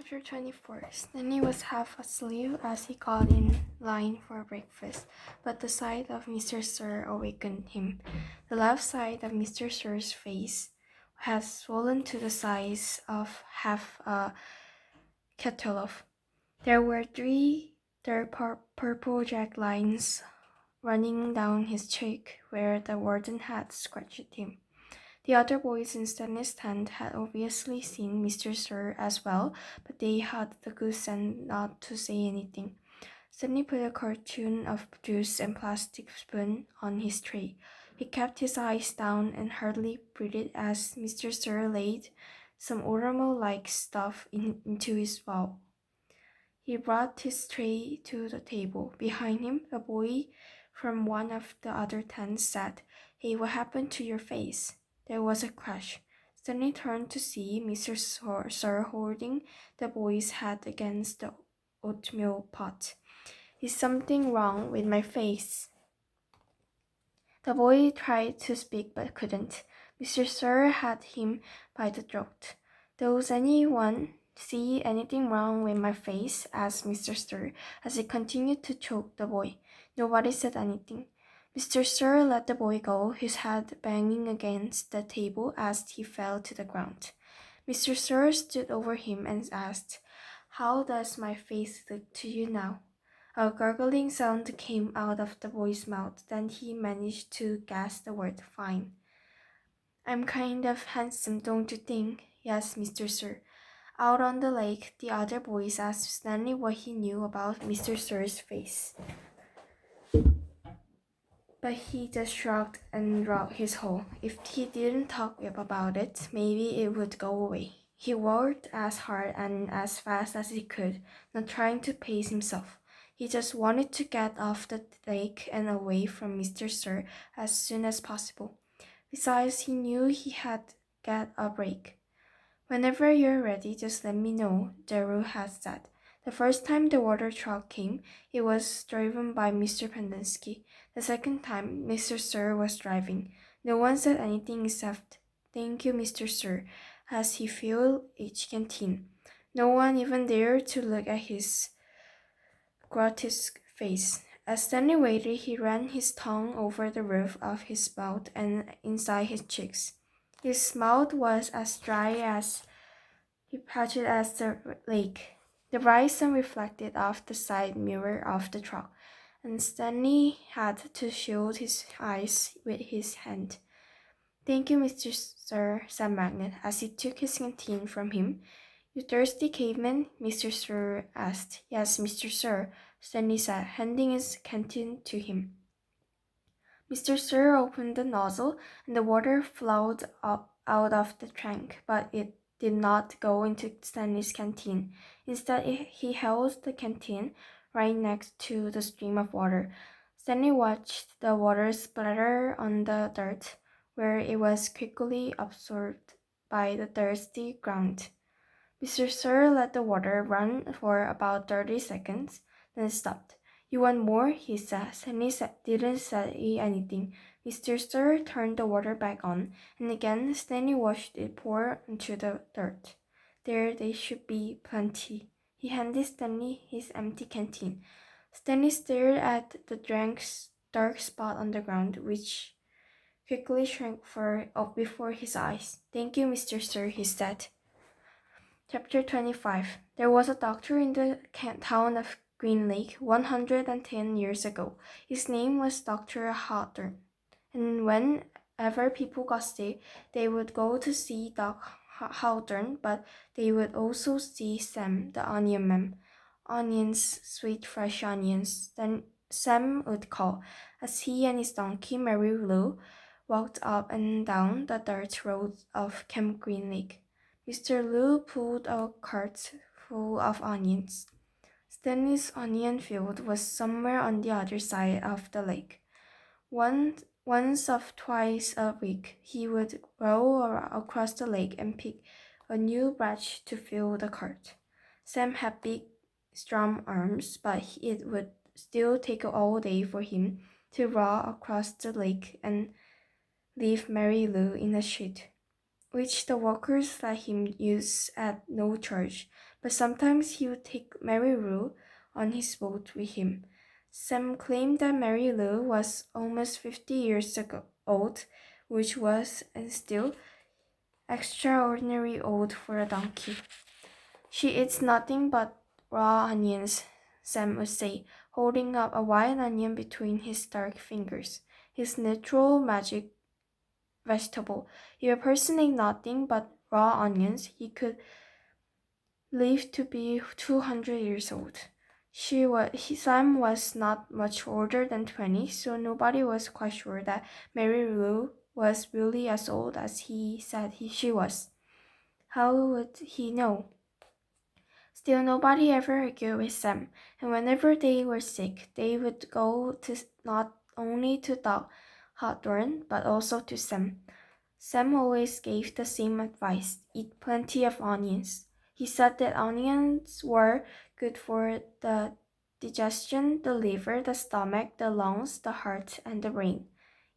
Chapter 24. Stanley was half asleep as he got in line for breakfast, but the sight of Mr. Sir awakened him. The left side of Mr. Sir's face had swollen to the size of half a kettle. There were three purple jagged lines running down his cheek where the warden had scratched him. The other boys in Stanley's tent had obviously seen Mr. Sir as well, but they had the good sense not to say anything. Stanley put a cartoon of juice and plastic spoon on his tray. He kept his eyes down and hardly breathed as Mr. Sir laid some oatmeal-like stuff into his bowl. He brought his tray to the table. Behind him, a boy from one of the other tents said, "Hey, what happened to your face?" There was a crash. Stanley turned to see Mr. Sir holding the boy's head against the oatmeal pot. "Is something wrong with my face?" The boy tried to speak but couldn't. Mr. Sir had him by the throat. "Does anyone see anything wrong with my face?" asked Mr. Sir as he continued to choke the boy. Nobody said anything. Mr. Sir let the boy go, his head banging against the table as he fell to the ground. Mr. Sir stood over him and asked, "How does my face look to you now?" A gurgling sound came out of the boy's mouth. Then he managed to gasp the word, "Fine." "I'm kind of handsome, don't you think?" "Yes, Mr. Sir." Out on the lake, the other boys asked Stanley what he knew about Mr. Sir's face. But he just shrugged and dug his hole. If he didn't talk about it, maybe it would go away. He worked as hard and as fast as he could, not trying to pace himself. He just wanted to get off the lake and away from Mr. Sir as soon as possible. Besides, he knew he had to get a break. "Whenever you're ready, just let me know," Daru had said. The first time the water truck came, it was driven by Mr. Pendenski. The second time, Mr. Sir was driving. No one said anything except, "Thank you, Mr. Sir," as he filled each canteen. No one even dared to look at his grotesque face. As Stanley waited, he ran his tongue over the roof of his mouth and inside his cheeks. His mouth was as dry as patched as the lake. The bright sun reflected off the side mirror of the truck, and Stanley had to shield his eyes with his hand. "Thank you, Mr. Sir," said Magnet, as he took his canteen from him. "You thirsty caveman?" Mr. Sir asked. "Yes, Mr. Sir," Stanley said, handing his canteen to him. Mr. Sir opened the nozzle, and the water flowed out of the tank, but it did not go into Stanley's canteen. Instead, he held the canteen right next to the stream of water. Stanley watched the water splatter on the dirt, where it was quickly absorbed by the thirsty ground. Mr. Sir let the water run for about 30 seconds, then stopped. "You want more?" he said. Stanley didn't say anything. Mr. Sir turned the water back on, and again Stanley watched it pour into the dirt. They should be plenty. He handed Stanley his empty canteen. Stanley stared at the dark spot on the ground, which quickly shrank before his eyes. "Thank you, Mr. Sir," he said. Chapter 25. There was a doctor in the town of Green Lake 110 years ago. His name was Dr. Hawthorne, and whenever people got sick, they would go to see Doc Hawthorne, but they would also see Sam, the onion man. "Onions, sweet fresh onions," then Sam would call, as he and his donkey Mary Lou walked up and down the dirt road of Camp Green Lake. Mr. Liu pulled a cart full of onions. Stanley's onion field was somewhere on the other side of the lake. Once or twice a week, he would row across the lake and pick a new branch to fill the cart. Sam had big, strong arms, but it would still take all day for him to row across the lake and leave Mary Lou in the shade. which the workers let him use at no charge, but sometimes he would take Mary Lou on his boat with him. Sam claimed that Mary Lou was almost 50 years old, which was, and still, extraordinary old for a donkey. She eats nothing but raw onions, Sam would say, holding up a white onion between his dark fingers, his natural magic vegetable. If a person ate nothing but raw onions, he could live to be 200 years old. Sam was not much older than 20, so nobody was quite sure that Mary Lou was really as old as he said she was. How would he know? Still, nobody ever argued with Sam, and whenever they were sick, they would go to not only to Doc Hawthorne, but also to Sam. Sam always gave the same advice: eat plenty of onions. He said that onions were good for the digestion, the liver, the stomach, the lungs, the heart, and the brain.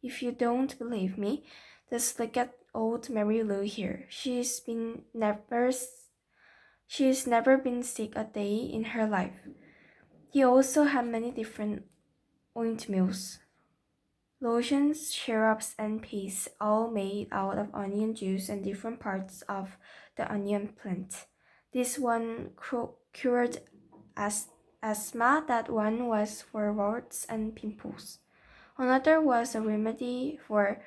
If you don't believe me, just look at old Mary Lou here. She's never been sick a day in her life. He also had many different ointments, lotions, syrups, and pastes, all made out of onion juice and different parts of the onion plant. This one cured asthma, that one was for warts and pimples. Another was a remedy for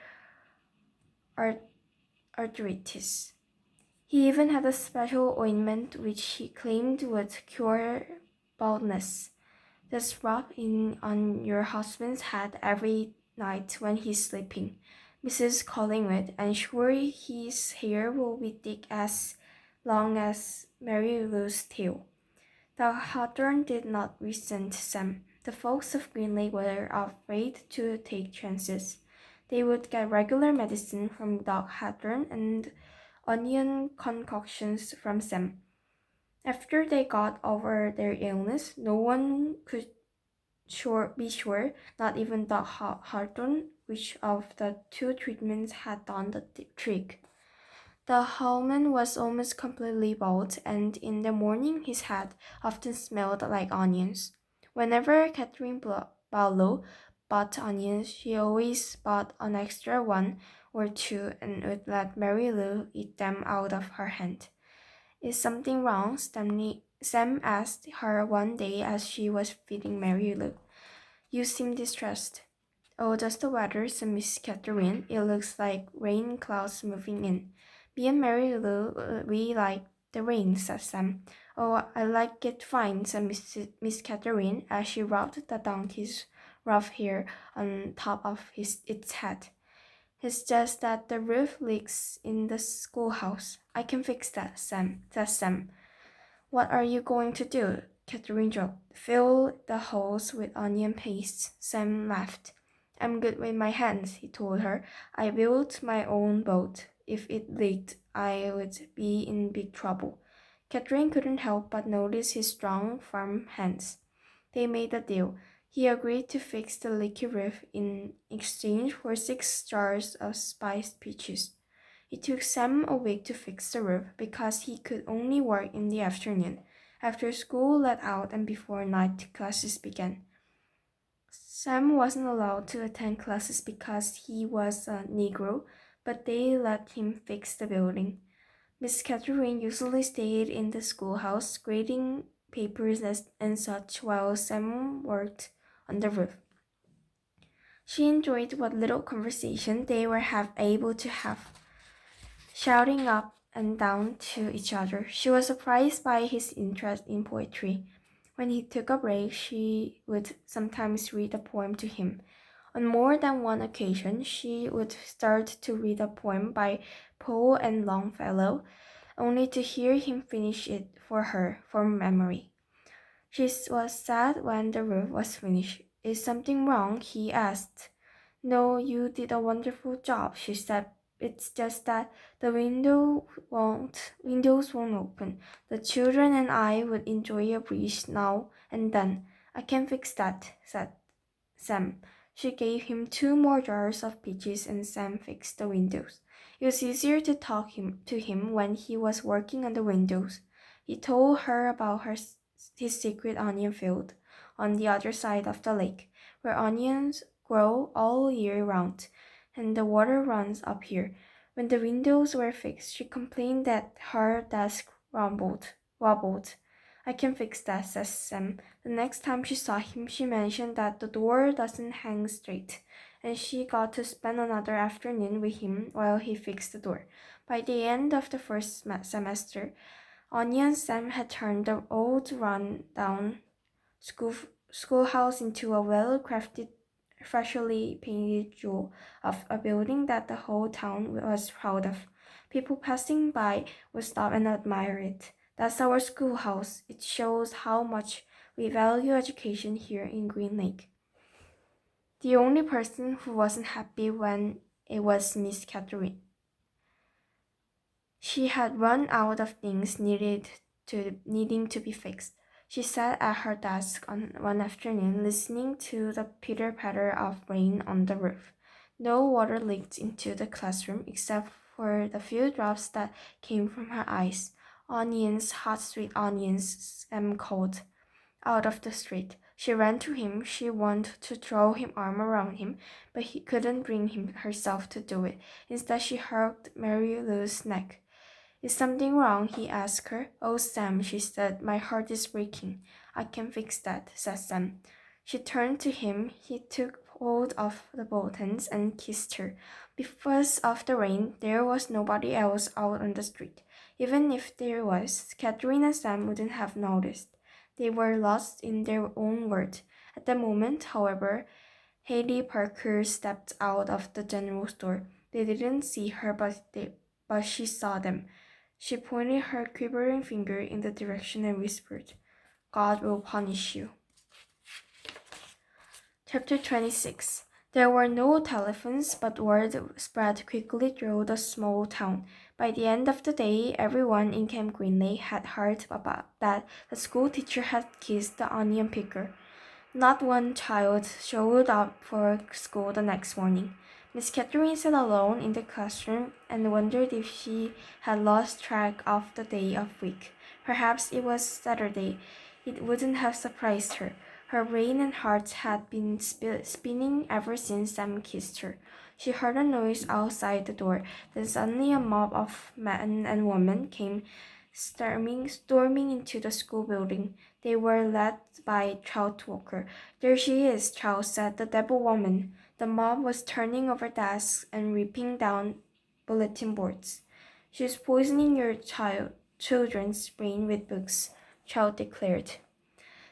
arthritis. He even had a special ointment which he claimed would cure baldness. Just rub it on your husband's head every night when he's sleeping, Mrs. Collingwood, and sure his hair will be thick as long as Mary Lou's tail. The Hawthorne did not resent Sam. The folks of Green Lake were afraid to take chances. They would get regular medicine from Doc Hawthorne and onion concoctions from Sam. After they got over their illness, no one could be sure, not even Doc Hawthorne, which of the two treatments had done the trick. The Hallman was almost completely bald, and in the morning his head often smelled like onions. Whenever Catherine Barlow bought onions, she always bought an extra one or two and would let Mary Lou eat them out of her hand. Is something wrong? Sam asked her one day as she was feeding Mary Lou. You seem distressed. Oh, just the weather, said Miss Catherine. It looks like rain clouds moving in. Me and Mary Lou, we like the rain, said Sam. Oh, I like it fine, said Miss Catherine as she rubbed the donkey's rough hair on top of its head. It's just that the roof leaks in the schoolhouse. I can fix that, said Sam. What are you going to do? Catherine joked. Fill the holes with onion paste. Sam laughed. I'm good with my hands, he told her. I built my own boat. If it leaked, I would be in big trouble. Catherine couldn't help but notice his strong, firm hands. They made a deal. He agreed to fix the leaky roof in exchange for 6 jars of spiced peaches. It took Sam a week to fix the roof because he could only work in the afternoon, after school let out and before night classes began. Sam wasn't allowed to attend classes because he was a Negro, but they let him fix the building. Miss Catherine usually stayed in the schoolhouse, grading papers and such while Sam worked on the roof. She enjoyed what little conversation they were able to have, shouting up and down to each other. She was surprised by his interest in poetry. When he took a break, she would sometimes read a poem to him. On more than one occasion, she would start to read a poem by Poe and Longfellow, only to hear him finish it for her from memory. She was sad when the roof was finished. Is something wrong? He asked. No, you did a wonderful job, she said. It's just that the windows won't open. The children and I would enjoy a breeze now and then. I can fix that, said Sam. She gave him 2 more jars of peaches and Sam fixed the windows. It was easier to to him when he was working on the windows. He told her about his secret onion field on the other side of the lake, where onions grow all year round, and the water runs up here. When the windows were fixed, she complained that her desk wobbled. I can fix that, says Sam. The next time she saw him, she mentioned that the door doesn't hang straight, and she got to spend another afternoon with him while he fixed the door. By the end of the first semester, Onion Sam had turned the old run-down schoolhouse into a well-crafted, freshly painted jewel of a building that the whole town was proud of. People passing by would stop and admire it. That's our schoolhouse. It shows how much we value education here in Green Lake. The only person who wasn't happy when it was Miss Catherine. She had run out of things needing to be fixed. She sat at her desk on one afternoon listening to the pitter-patter of rain on the roof. No water leaked into the classroom except for the few drops that came from her eyes. Onions, hot sweet onions, called out of the street. She ran to him. She wanted to throw his arm around him, but he couldn't bring herself to do it. Instead, she hugged Mary Lou's neck. Is something wrong? He asked her. Oh, Sam, she said, my heart is breaking. I can fix that, said Sam. She turned to him. He took hold of the buttons and kissed her. Because of the rain, there was nobody else out on the street. Even if there was, Catherine and Sam wouldn't have noticed. They were lost in their own world. At the moment, however, Haley Parker stepped out of the general store. They didn't see her, but she saw them. She pointed her quivering finger in the direction and whispered, God will punish you. Chapter 26. There were no telephones, but word spread quickly through the small town. By the end of the day, everyone in Camp Green Lake had heard about that the school teacher had kissed the onion picker. Not one child showed up for school the next morning. Miss Catherine sat alone in the classroom and wondered if she had lost track of the day of week. Perhaps it was Saturday. It wouldn't have surprised her. Her brain and heart had been spinning ever since Sam kissed her. She heard a noise outside the door. Then suddenly a mob of men and women came storming into the school building. They were led by Trout Walker. There she is, Trout said, the devil woman. The mob was turning over desks and ripping down bulletin boards. She's poisoning your children's brain with books, Trout declared.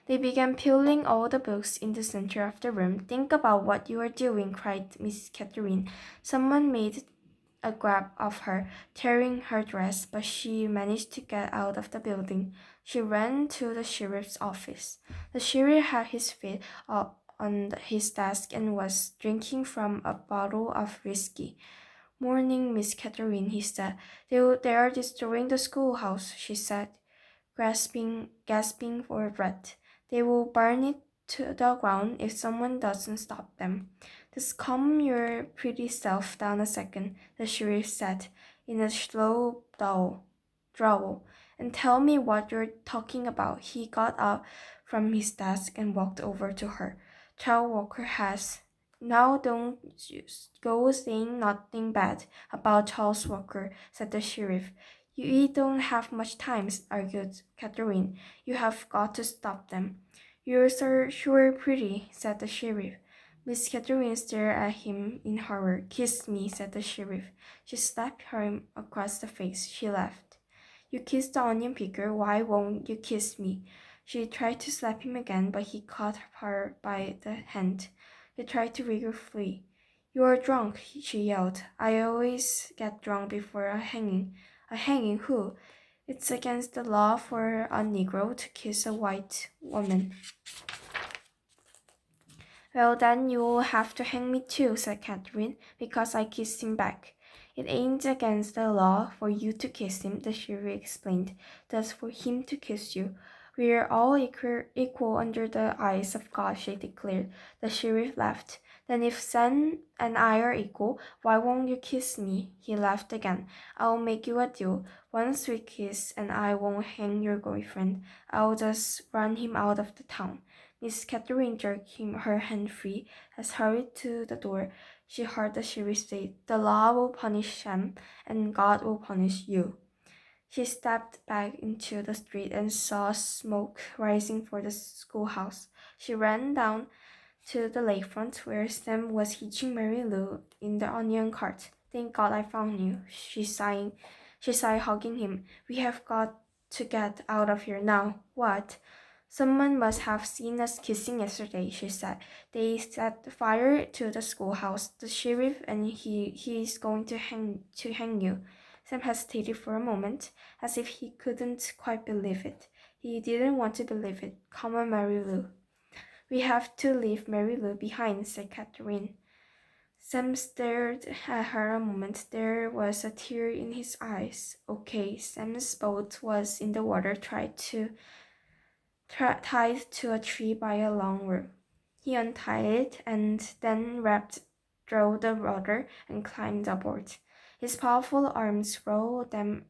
They began peeling all the books in the center of the room. Think about what you are doing, cried Miss Catherine. Someone made a grab of her, tearing her dress, but she managed to get out of the building. She ran to the sheriff's office. The sheriff had his feet up on his desk and was drinking from a bottle of whiskey. Morning, Miss Catherine, he said. They are destroying the schoolhouse, she said, gasping for breath. They will burn it to the ground if someone doesn't stop them. Just calm your pretty self down a second, the sheriff said, in a slow drawl, and tell me what you're talking about. He got up from his desk and walked over to her. Charles Walker has. Now don't go saying nothing bad about Charles Walker, said the sheriff. You don't have much time, argued Catherine. You have got to stop them. You're so sure pretty, said the sheriff. Miss Catherine stared at him in horror. Kiss me, said the sheriff. She slapped him across the face. She laughed. You kissed the onion picker. Why won't you kiss me? She tried to slap him again, but he caught her by the hand. He tried to wriggle free. You are drunk, she yelled. I always get drunk before a hanging. A hanging who? It's against the law for a Negro to kiss a white woman. Well, then you'll have to hang me too, said Catherine, because I kissed him back. It ain't against the law for you to kiss him, the sheriff explained. That's for him to kiss you. We're all equal under the eyes of God, she declared. The sheriff laughed. Then if Sen and I are equal, why won't you kiss me? He laughed again. I'll make you a deal. One sweet kiss and I won't hang your boyfriend. I'll just run him out of the town. Miss Catherine jerked her hand free as hurried to the door. She heard the sheriff say, "The law will punish Shem, and God will punish you." She stepped back into the street and saw smoke rising for the schoolhouse. She ran down to the lakefront where Sam was hitching Mary Lou in the onion cart. "Thank God I found you," she sighed, hugging him. "We have got to get out of here now." "What?" "Someone must have seen us kissing yesterday," she said. "They set fire to the schoolhouse. The sheriff and he's going to hang you." Sam hesitated for a moment, as if he couldn't quite believe it. He didn't want to believe it. "Come on, Mary Lou." "We have to leave Mary Lou behind," said Catherine. Sam stared at her a moment. There was a tear in his eyes. "Okay." Sam's boat was in the water, tied to a tree by a long rope. He untied it and then wrapped through the rudder and climbed aboard. His powerful arms rolled them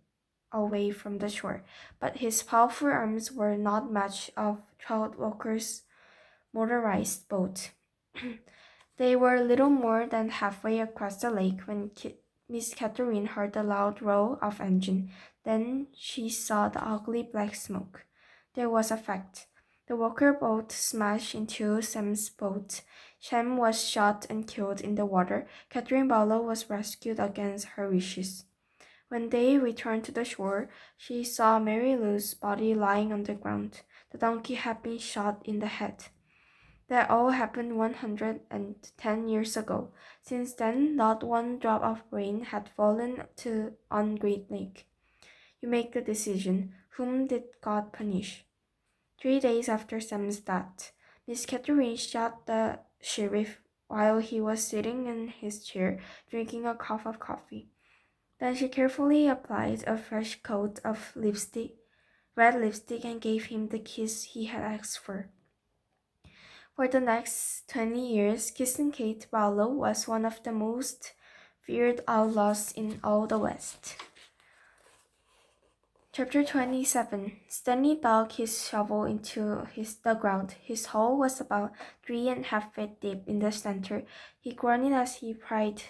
away from the shore, but his powerful arms were not much of Trout Walker's motorized boat. They were little more than halfway across the lake when Miss Catherine heard the loud roar of engine. Then she saw the ugly black smoke. There was a fact. The Walker boat smashed into Sam's boat. Sam was shot and killed in the water. Catherine Barlow was rescued against her wishes. When they returned to the shore, she saw Mary Lou's body lying on the ground. The donkey had been shot in the head. That all happened 110 years ago. Since then, not one drop of rain had fallen on Great Lake. You make the decision. Whom did God punish? 3 days after Sam's death, Miss Catherine shot the sheriff while he was sitting in his chair drinking a cup of coffee. Then she carefully applied a fresh coat of red lipstick, and gave him the kiss he had asked for. For the next 20 years, Kissing Kate Barlow was one of the most feared outlaws in all the West. Chapter 27. Stanley dug his shovel into the ground. His hole was about 3.5 feet deep in the center. He grunted as he pried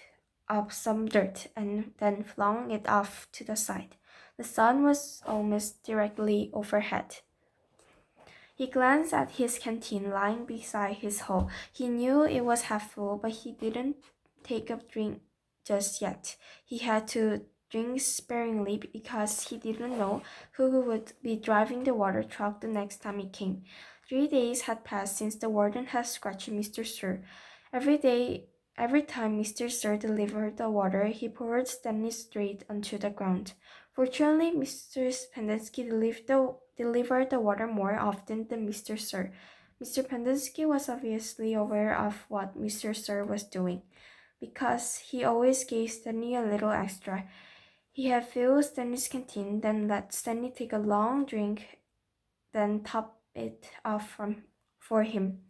up some dirt and then flung it off to the side. The sun was almost directly overhead. He glanced at his canteen lying beside his hole. He knew it was half full, but he didn't take a drink just yet. He had to drink sparingly because he didn't know who would be driving the water truck the next time he came. 3 days had passed since the warden had scratched Mr. Sir. Every time Mr. Sir delivered the water, he poured Stanley straight onto the ground. Fortunately, Mr. Pendeski delivered the water more often than Mr. Sir. Mr. Pendeski was obviously aware of what Mr. Sir was doing, because he always gave Stanley a little extra. He had filled Stanley's canteen, then let Stanley take a long drink, then top it off for him.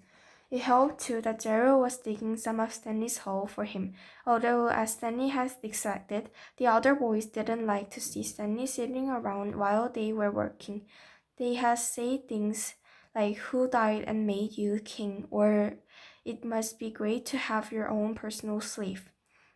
It helped too that Gerald was digging some of Stanley's hole for him, although, as Stanley had expected, the other boys didn't like to see Stanley sitting around while they were working. They had said things like, "Who died and made you king?" or "It must be great to have your own personal slave."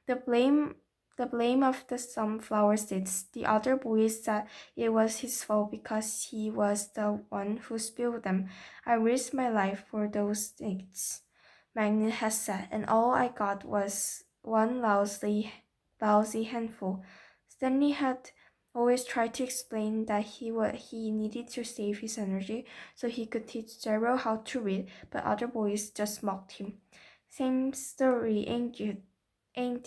The blame of the sunflower seeds. The other boys said it was his fault because he was the one who spilled them. "I risked my life for those seeds," Magnet had said, "and all I got was one lousy handful." Stanley had always tried to explain that he needed to save his energy so he could teach Gerald how to read, but other boys just mocked him. "Same story, ain't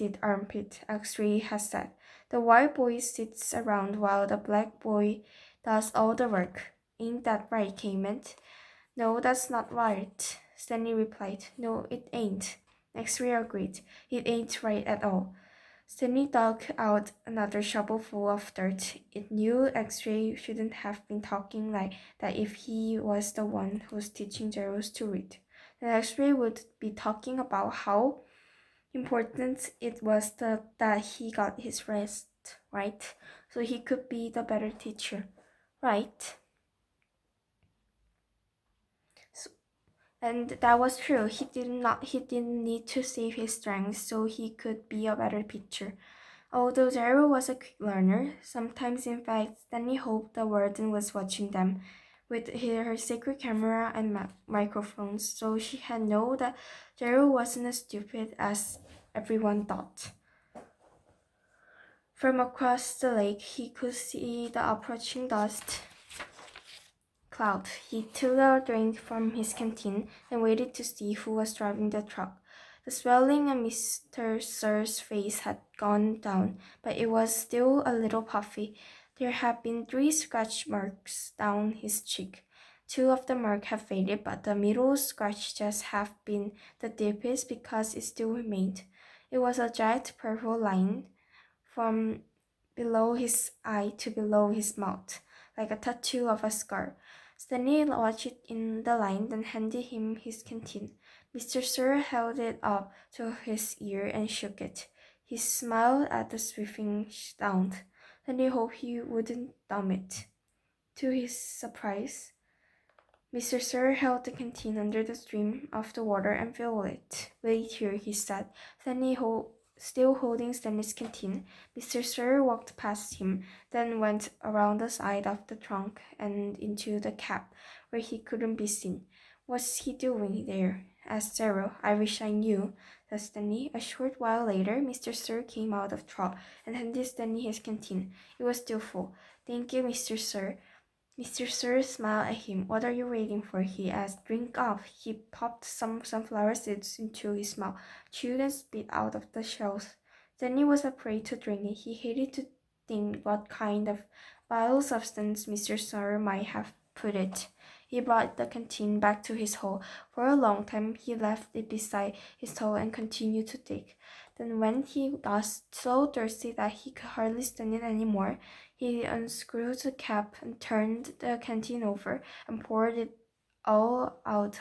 it, Armpit?" X-Ray had said. "The white boy sits around while the black boy does all the work. Ain't that right, Cayman?" "No, that's not right," Stanley replied. "No, it ain't." X-Ray agreed. "It ain't right at all." Stanley dug out another shovelful of dirt. It knew X-Ray shouldn't have been talking like that if he was the one who's teaching Zeros to read. Then X-Ray would be talking about how important it was that he got his rest, right? So he could be the better teacher, right? So, and that was true. He didn't need to save his strength so he could be a better teacher. Although Zero was a quick learner, sometimes in fact Stanley hoped the warden was watching them with her secret camera and microphones, so she had known that Zero wasn't as stupid as everyone thought. From across the lake, he could see the approaching dust cloud. He took a drink from his canteen and waited to see who was driving the truck. The swelling on Mr. Sir's face had gone down, but it was still a little puffy. There had been 3 scratch marks down his cheek. 2 of the marks had faded, but the middle scratch just had been the deepest because it still remained. It was a jagged purple line from below his eye to below his mouth, like a tattoo of a scar. Stanley watched it in the line, then handed him his canteen. Mr. Sir held it up to his ear and shook it. He smiled at the sweeping sound. Stanley hoped he wouldn't dump it. To his surprise, Mr. Sir held the canteen under the stream of the water and filled it. Wait here, he said. Still holding Stanley's canteen, Mr. Sir walked past him, then went around the side of the trunk and into the cab, where he couldn't be seen. What's he doing there? Asked Zero. I wish I knew, said Stanley. A short while later, Mr. Sir came out of the truck and handed Stanley his canteen. It was still full. Thank you, Mr. Sir. Mr. Sir smiled at him. What are you waiting for? He asked. Drink up. He popped some sunflower seeds into his mouth, chewed and spit out of the shells. Danny was afraid to drink it. He hated to think what kind of vile substance Mr. Sir might have put it. He brought the canteen back to his hole. For a long time he left it beside his hole and continued to dig. Then when he was so thirsty that he could hardly stand it anymore, he unscrewed the cap and turned the canteen over and poured it all out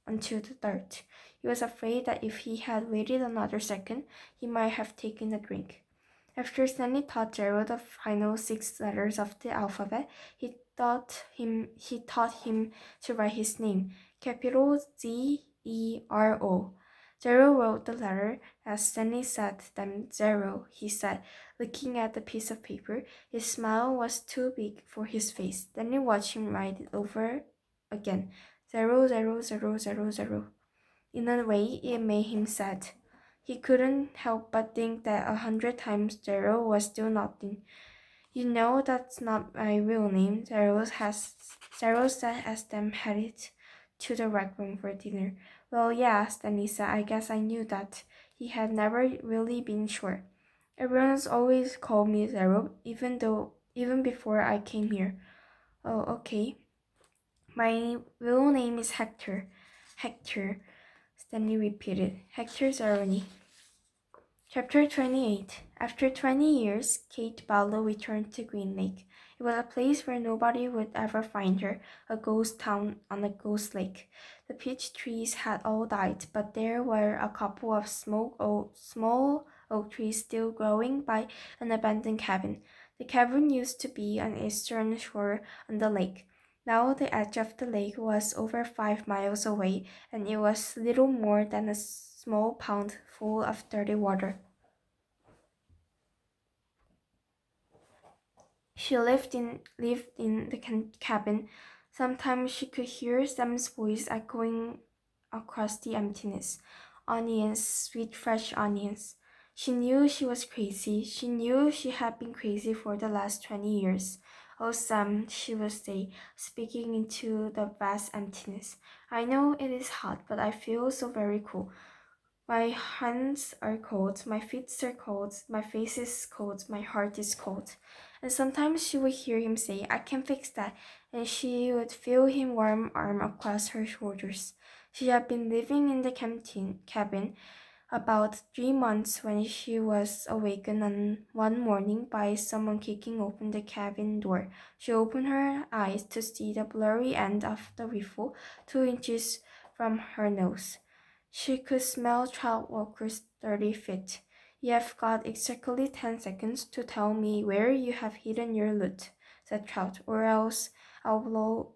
onto the dirt. He was afraid that if he had waited another second, he might have taken a drink. After Stanley taught Gerald the final 6 letters of the alphabet, he taught him to write his name, capital Zero. Zero wrote the letter as Stanley said them. Zero, he said, looking at the piece of paper. His smile was too big for his face. Stanley watched him write it over again. 00000. In a way, it made him sad. He couldn't help but think that 100 times 0 was still nothing. You know that's not my real name, Zero said as them headed to the rec room for dinner. Well, yeah, Stanley said. I guess I knew that. He had never really been sure. Everyone's always called me Zero, even before I came here. Oh, okay. My real name is Hector. Hector, Stanley repeated. Hector Zeroni. Chapter 28. After 20 years, Kate Barlow returned to Green Lake. It was a place where nobody would ever find her, a ghost town on a ghost lake. The peach trees had all died, but there were a couple of small oak trees still growing by an abandoned cabin. The cabin used to be on the eastern shore on the lake. Now the edge of the lake was over 5 miles away, and it was little more than a small pond full of dirty water. She lived in the cabin. Sometimes she could hear Sam's voice echoing across the emptiness. Onions, sweet fresh onions. She knew she was crazy. She knew she had been crazy for the last 20 years. Oh, Sam, she would say, speaking into the vast emptiness. I know it is hot, but I feel so very cool. My hands are cold, my feet are cold, my face is cold, my heart is cold. And sometimes she would hear him say, I can fix that, and she would feel his warm arm across her shoulders. She had been living in the cabin about 3 months when she was awakened on one morning by someone kicking open the cabin door. She opened her eyes to see the blurry end of the rifle 2 inches from her nose. She could smell Trout Walker's dirty feet. You have got exactly 10 seconds to tell me where you have hidden your loot, said Trout, or else I'll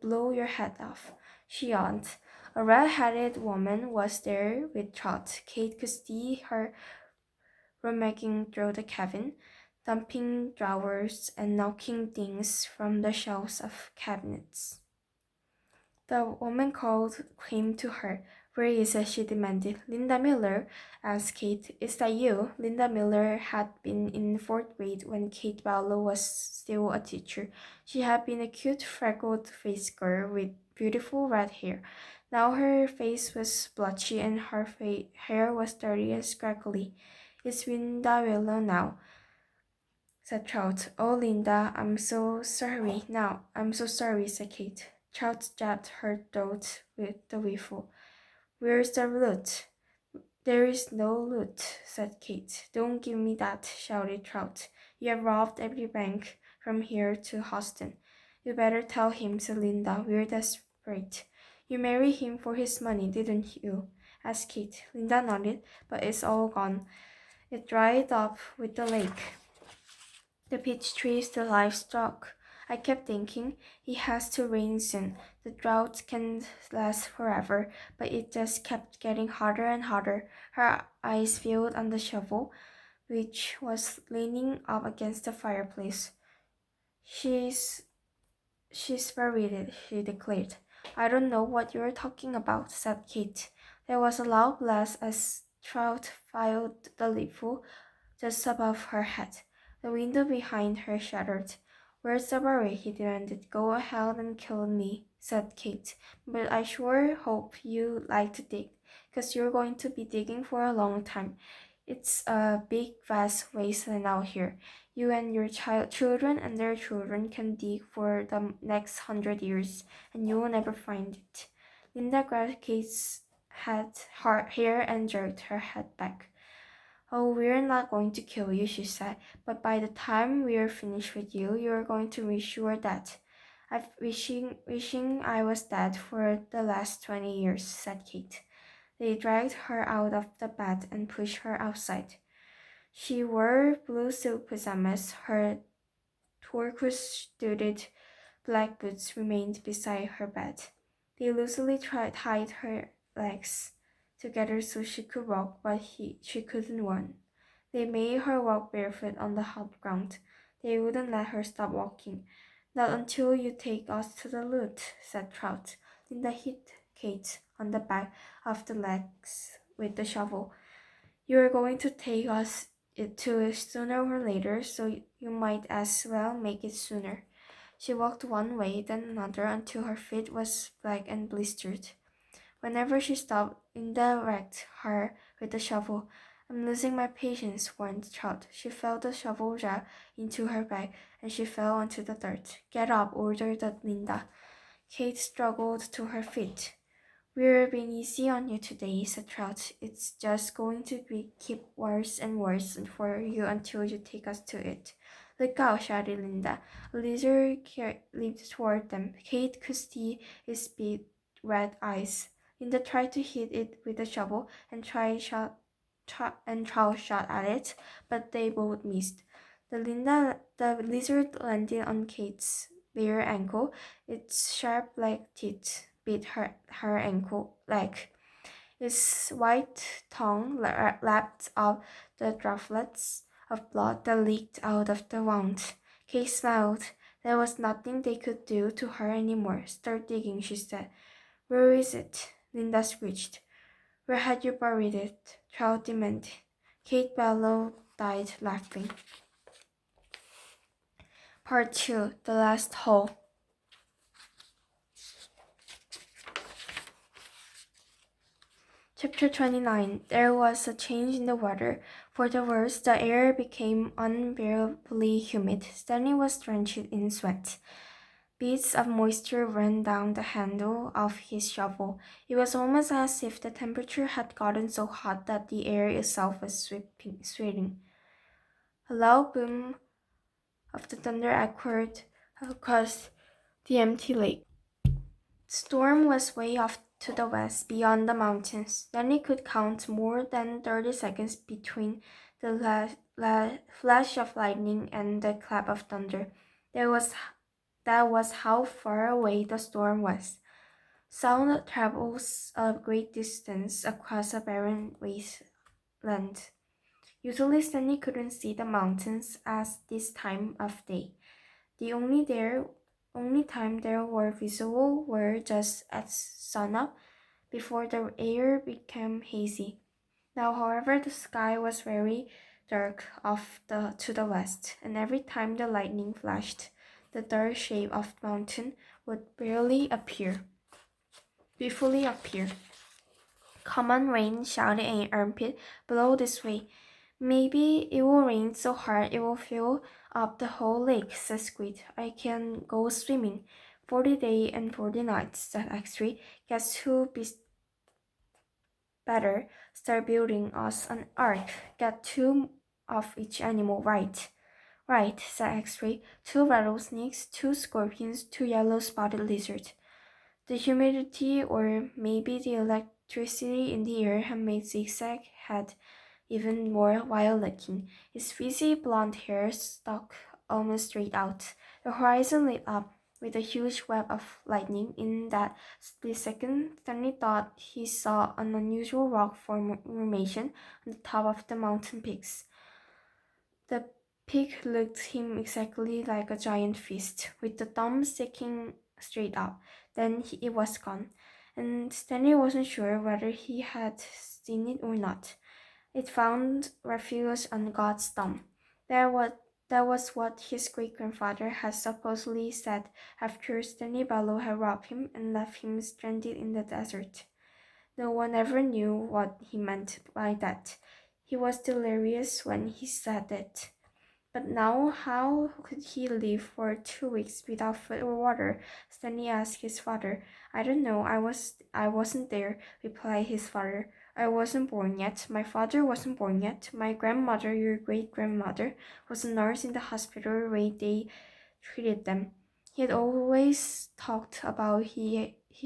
blow your head off. She yawned. A red-headed woman was there with Trout. Kate could see her rummaging through the cabin, dumping drawers and knocking things from the shelves of cabinets. The woman came to her. Where is it? She demanded. Linda Miller, asked Kate. Is that you? Linda Miller had been in fourth grade when Kate Barlow was still a teacher. She had been a cute, freckled-faced girl with beautiful red hair. Now her face was blotchy and her hair was dirty and scraggly. It's Linda Miller now, said Trout. Oh, Linda, I'm so sorry. Now, I'm so sorry, said Kate. Trout jabbed her throat with the rifle. Where's the loot? There is no loot, said Kate. Don't give me that, shouted Trout. You have robbed every bank from here to Houston. You better tell him, said Linda. We're desperate. You married him for his money, didn't you? Asked Kate. Linda nodded, but it's all gone. It dried up with the lake. The peach trees, the livestock. I kept thinking, it has to rain soon. The drought can last forever, but it just kept getting hotter and hotter. Her eyes filled on the shovel, which was leaning up against the fireplace. She's buried, she declared. I don't know what you're talking about, said Kate. There was a loud blast as Trout fired the rifle just above her head. The window behind her shattered. Where's the barrel? He demanded. Go ahead and kill me, said Kate. But I sure hope you like to dig, 'cause you're going to be digging for a long time. It's a big, vast wasteland out here. You and your children and their children can dig for the next 100 years, and you will never find it. Linda grabbed Kate's hair and jerked her head back. Oh, we're not going to kill you, she said, but by the time we're finished with you, you're going to wish you were dead. I've wishing I was dead for the last 20 years, said Kate. They dragged her out of the bed and pushed her outside. She wore blue silk pajamas. Her turquoise-studded black boots remained beside her bed. They loosely tied her legs together so she could walk, but she couldn't run. They made her walk barefoot on the hot ground. They wouldn't let her stop walking. Not until you take us to the loot, said Trout. Linda hit Kate on the back of the legs with the shovel. You're going to take us to it sooner or later, so you might as well make it sooner. She walked one way, then another, until her feet was black and blistered. Whenever she stopped, Linda whacked her with the shovel. I'm losing my patience, warned Trout. She felt the shovel jab into her back, and she fell onto the dirt. Get up, ordered Linda. Kate struggled to her feet. We're being easy on you today, said Trout. It's just going to keep worse and worse for you until you take us to it. Look out, shouted Linda. A lizard leaped toward them. Kate could see its big red eyes. Linda tried to hit it with a shovel and Trout shot at it, but they both missed. The lizard landed on Kate's bare ankle. Its sharp black teeth bit her ankle leg. Its white tongue lapped up the droplets of blood that leaked out of the wound. Kate smiled. There was nothing they could do to her anymore. Start digging, she said. Where is it? Linda screeched. Where had you buried it? Trout demanded. Kate Barlow died laughing. Part 2. The Last Hole. Chapter 29. There was a change in the weather. For the worse, the air became unbearably humid. Stanley was drenched in sweat. Beads of moisture ran down the handle of his shovel. It was almost as if the temperature had gotten so hot that the air itself was sweating. A loud boom of the thunder echoed across the empty lake. The storm was way off to the west, beyond the mountains. Then he could count more than 30 seconds between the flash of lightning and the clap of thunder. That was how far away the storm was. Sound travels a great distance across a barren wasteland. Usually Stanley couldn't see the mountains at this time of day. The only time they were visible were just at sunup, before the air became hazy. Now, however, the sky was very dark to the west, and every time the lightning flashed, the dark shape of the mountain would fully appear. "Come on, rain," shouted an armpit. "Blow this way." "Maybe it will rain so hard it will fill up the whole lake," said Squid. "I can go swimming." 40 days and 40 nights, said X3. "Guess who better start building us an ark. Get 2 of each animal, right?" "Right," said X-ray. 2 rattlesnakes, 2 scorpions, 2 yellow-spotted lizards. The humidity, or maybe the electricity in the air, had made Zigzag head even more wild-looking. His frizzy blonde hair stuck almost straight out. The horizon lit up with a huge web of lightning. In that split second, Stanley thought he saw an unusual rock formation on the top of the mountain peaks. The peak looked him exactly like a giant fist, with the thumb sticking straight up. Then it was gone, and Stanley wasn't sure whether he had seen it or not. It found refuge on God's thumb. That was what his great-grandfather had supposedly said after Stanley Bellow had robbed him and left him stranded in the desert. No one ever knew what he meant by that. He was delirious when he said it. But now, how could he live for 2 weeks without food or water? Stanley asked his father. "I don't know. I wasn't there," replied his father. "I wasn't born yet. My father wasn't born yet. My grandmother, your great-grandmother, was a nurse in the hospital where they treated them." He had always talked about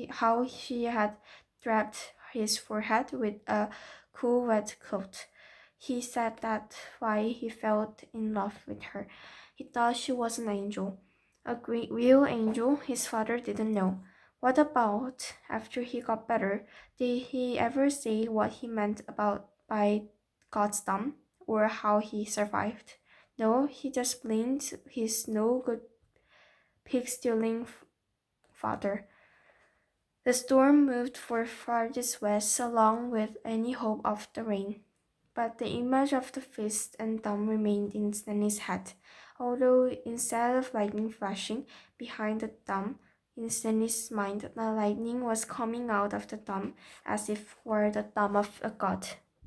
how she had wrapped his forehead with a cool wet cloth. He said that's why he felt in love with her. He thought she was an angel. A real angel, his father didn't know. What about after he got better? Did he ever say what he meant by God's thumb, or how he survived? No, he just blamed his no good pig-stealing father. The storm moved farthest west along with any hope of the rain. But the image of the fist and thumb remained in Stanley's head, although instead of lightning flashing behind the thumb, in Stanley's mind the lightning was coming out of the thumb as if for the thumb of a god.